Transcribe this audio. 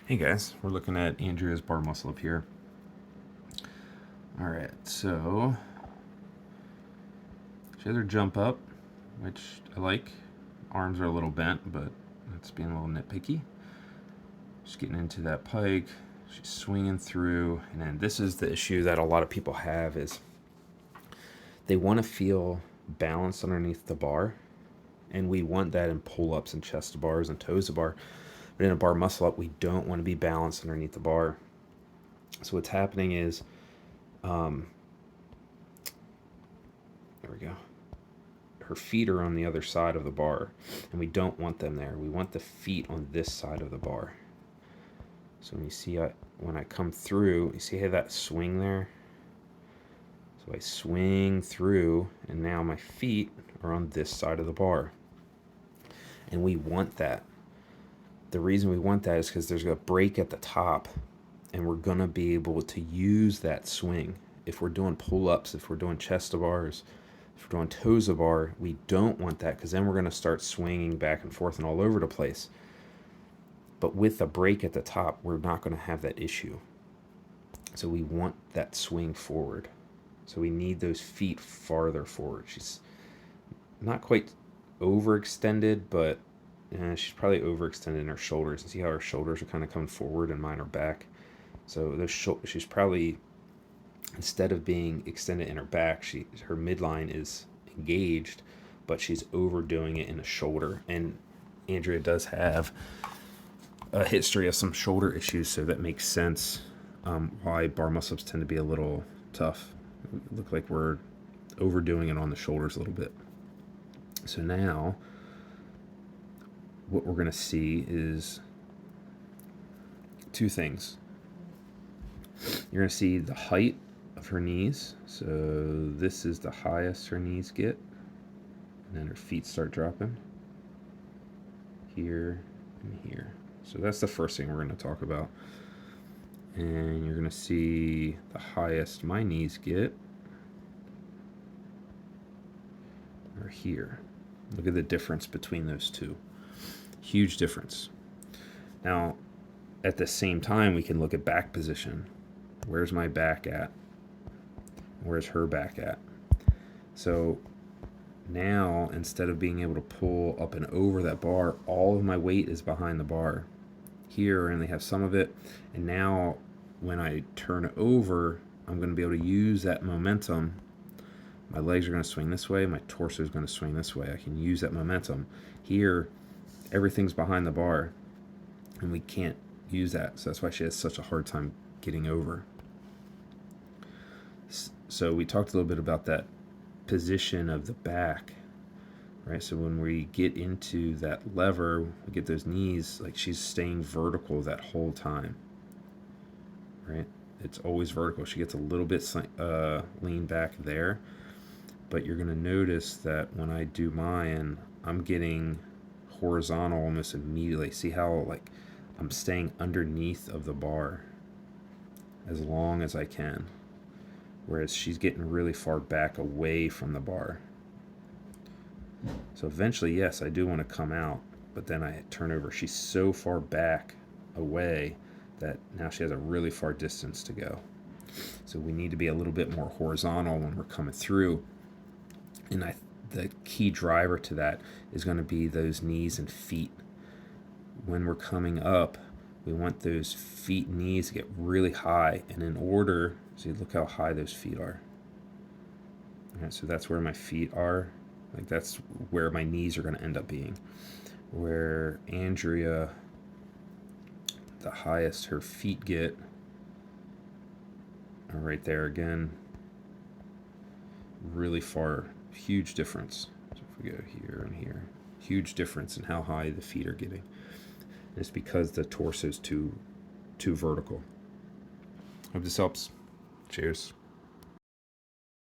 Hey guys, we're looking at Andrea's bar muscle up here. Alright, so she has her jump up, which I like. Arms are a little bent, but that's being a little nitpicky. She's getting into that pike, she's swinging through, and then this is the issue that a lot of people have is they want to feel balance underneath the bar, and we want that in pull-ups and chest to bars and toes to bar. But in a bar muscle up, we don't want to be balanced underneath the bar. So what's happening is, there we go. Her feet are on the other side of the bar, and we don't want them there. We want the feet on this side of the bar. So when you see when I come through, you see how that swing there? So I swing through, and now my feet are on this side of the bar. And we want that. The reason we want that is because there's a break at the top, and we're going to be able to use that swing. If we're doing pull-ups, if we're doing chest to bars, if we're doing toes to bar, we don't want that because then we're going to start swinging back and forth and all over the place. But with a break at the top, we're not going to have that issue. So we want that swing forward. So we need those feet farther forward. She's not quite overextended, but she's probably overextended in her shoulders. And see how her shoulders are kind of coming forward and mine are back. So those she's probably, instead of being extended in her back, her midline is engaged, but she's overdoing it in the shoulder. And Andrea does have a history of some shoulder issues, so that makes sense why bar muscle-ups tend to be a little tough. It look like we're overdoing it on the shoulders a little bit. So now what we're going to see is two things. You're going to see the height of her knees. So this is the highest her knees get. And then her feet start dropping here and here. So that's the first thing we're going to talk about. And you're going to see the highest my knees get are here. Look at the difference between those two. Huge difference. Now, at the same time, we can look at back position. Where's my back at? Where's her back at? So now, instead of being able to pull up and over that bar, all of my weight is behind the bar. Here, I only have some of it. And now, when I turn over, I'm going to be able to use that momentum. My legs are going to swing this way. My torso is going to swing this way. I can use that momentum. Here, everything's behind the bar, and we can't use that. So that's why she has such a hard time getting over. So we talked a little bit about that position of the back, right? So when we get into that lever, we get those knees, like she's staying vertical that whole time, right? It's always vertical. She gets a little bit lean back there, but you're going to notice that when I do mine, I'm getting horizontal almost immediately. See how like I'm staying underneath of the bar as long as I can, whereas she's getting really far back away from the bar. So eventually, yes, I do want to come out, but then I turn over. She's so far back away that now she has a really far distance to go. So we need to be a little bit more horizontal when we're coming through. And the key driver to that is going to be those knees and feet. When we're coming up, we want those feet and knees to get really high. And in order, see, look how high those feet are. All right, so that's where my feet are. Like that's where my knees are going to end up being. Where Andrea, the highest her feet get, are right there again. Really far, huge difference. So if we go here and here, huge difference in how high the feet are getting. And it's because the torso is too vertical. Hope this helps. Cheers.